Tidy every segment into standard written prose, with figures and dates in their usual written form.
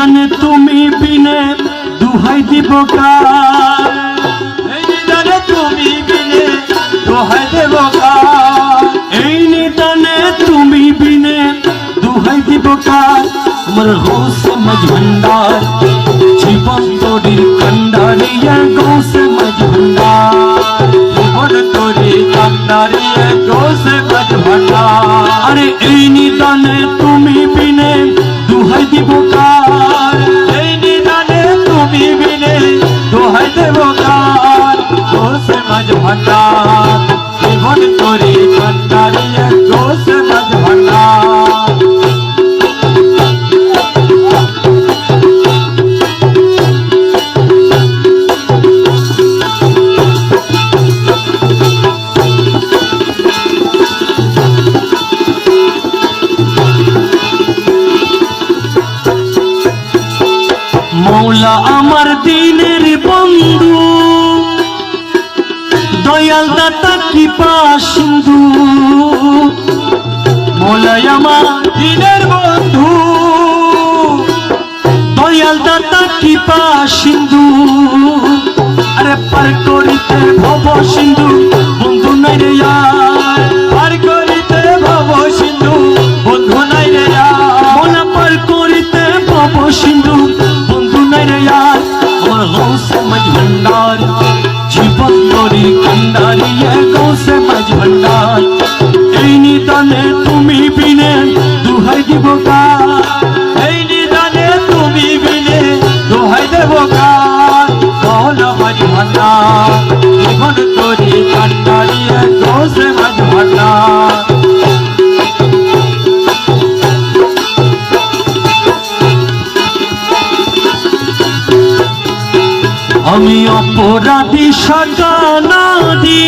নিদানে তুমি বিনে দুহাই দিব কার, এই নিদানে তুমি বিনে দোহাই দেব কার, এই নিদানে তুমি বিনে দুহাই দিব কার। আমার গৌসে মাঝ ভান্ডার জীবন তোরির কান্ডারিয়া, গৌসে মাঝ ভান্ডার জীবন তোরি কান্ডারিয়া, গৌসে মাঝ ভান্ডার। আরে এই নিদানে তুমি বিনে দুহাই দিব কার, এই নিদানে তুমি বিনে দোহাই দেব কার, গৌসে মাঝ ভান্ডার জীবন তোরি কান্ডারিয়া, গৌসে মাঝ ভান্ডার। মৌলা আমার দিনের বন্ধু, দয়াল দাতা কৃপা সিন্ধু, মৌলা আমার দিনের বন্ধু, দয়াল দাতা কৃপা সিন্ধু। আরে পার করিতে ভব সিন্ধু বন্ধু নাই রে আর, পার করিতে ভব সিন্ধু বন্ধু নাই রে আর, মৌলা পার করিতে ভব সিন্ধু বন্ধু নাই রে আর। আমার গৌসে মাঝ ভান্ডার জীবন তোরি কান্ডারিয়া, গৌসে মাঝ ভান্ডার এই নিদানে তুমি বিনে দুহাই দিব কার, এই নিদানে তুমি বিনে দোহাই দেব কার। মৌলা মাঝ ভান্ডার জীবন তোরি কান্ডারিয়া, গৌসে মাঝ ভান্ডার। আমি অপরাধী সাজা নদী,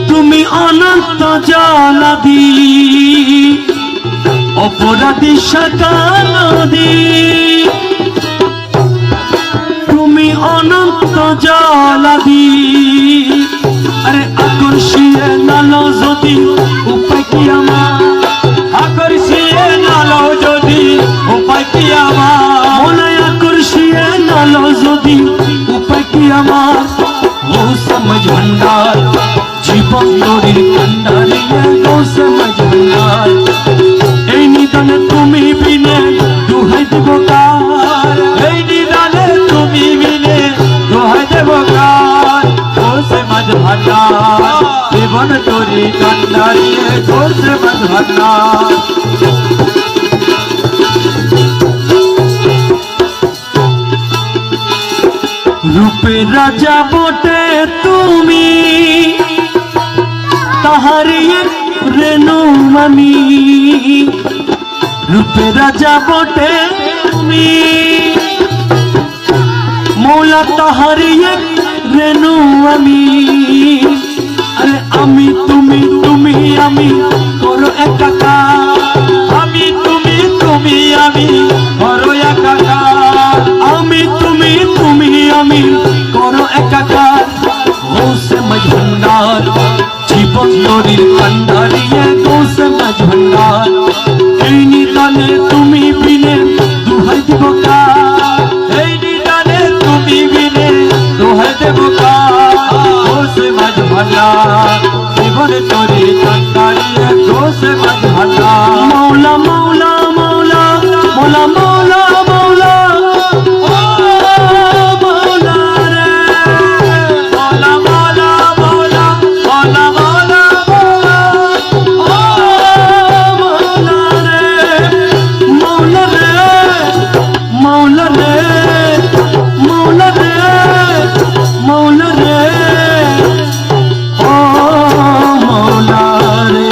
তুমি অনন্ত জালাদি, অপরাধী সাজা নদী, তুমি অনন্ত জালাদি। আরে আকর্ষিয়ে নালো যদি উপায় কি আমার, আকর্ষিয়ে নালো যদি উপায় কি আমার, মনে আকর্ষিয়ে নালো যদি উপায় কি আমার। গৌসে মাঝ ভান্ডার জীবন তোরির কান্ডারিয়া, গৌসে মাঝ ভান্ডার এই নিদানে তুমি বিনে দুহাই দিব কার, এই নিদানে তুমি বিনে দোহাই দেব কার। গৌসে মাঝ ভান্ডার জীবন তোরি কান্ডারিয়া, গৌসে মাঝ ভান্ডার। রূপে রাজা বটে তুমি, তাহারি রেণু আমি, রূপে রাজা বটে তুমি, মৌলা তাহারি রেণু আমি। আরে আমি তুমি তুমি আমি করো একাকার, আমি তুমি তুমি আমি বড় একাকার, আমি তুমি তুমি আমি করো একাকার। গৌসে মাঝ ভান্ডার জীবন তোরির কান্ডারিয়া, গৌসে মাঝ ভান্ডার এই নিদানে তুমি বিনে দুহাই দিব কার, এই নিদানে তুমি বিনে দোহাই দেব কার। গৌসে মাঝ ভান্ডার জীবন তোরি কান্ডারিয়া, গৌসে মাঝ ভান্ডার। মৌলা মৌলা মৌলা মৌলা মৌলা মৌলা ও মৌলা রে, মৌলা মৌলা মৌলা মৌলা মৌলা মৌলা, ও মৌলা রে, মৌলা রে, মৌলা রে, মৌলা রে, মৌলা রে, ও মৌলা রে।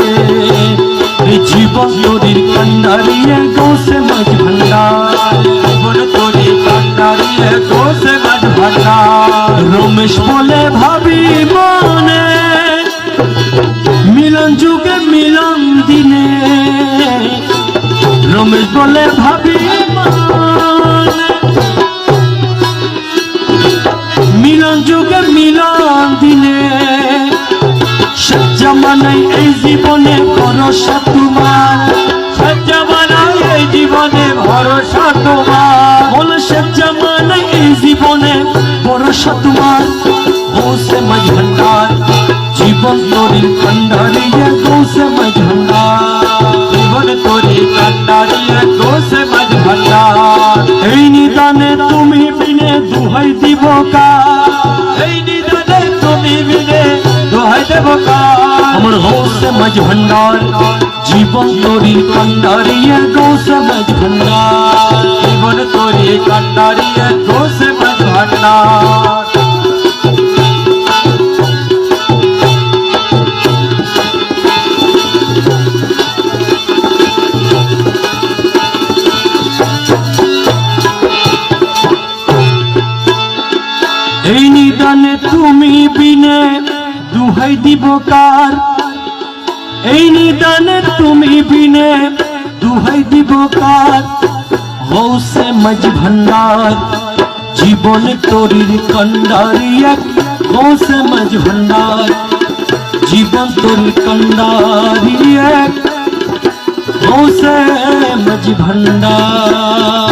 জীবন তোরির কান্ডারিয়া, গৌসে মাঝ ভান্ডার জীবন তোরি কান্ডারিয়া, গৌসে মাঝ ভান্ডার। রমেশ বলে ভাবি মনে, মিলন যুগে মিলন দিনে, রমেশ বলে ভাবি মনে, মিলন যুগে মিলন দিনে। জামানাই এই জীবনে ভরসা তোমার, সজ্জা বানাই এই জীবনে ভরসা ভরসা তোমার গৌসে মাঝ ভান্ডার জীবন তোরি কান্ডারিয়ে গৌসে মাঝ ভান্ডার জীবন তোরি কান্ডারিয়ে গৌসে মাঝ ভান্ডার এই নিদানে তুমি বিনে দুহাই দিব কার এই নিদানে তুমি বিনে দোহাই দেব কার আমার গৌসে মাঝ ভান্ডার জীবন তোরি কান্ডারিয়ে গৌসে মাঝ ভান্ডার জীবন তোরি কান্ডারিয়ে গৌসে মাঝ ভান্ডার এই নিদানে তুমি বিনে দুহাই দিব কার এই নিদানে তুমি বিনে দুহাই দিব কার গৌসে মাঝ ভান্ডার জীবন তোরির কান্ডারি এক গৌসে মাঝ ভান্ডার জীবন তোরির কান্ডারি এক গৌসে মাঝ ভান্ডার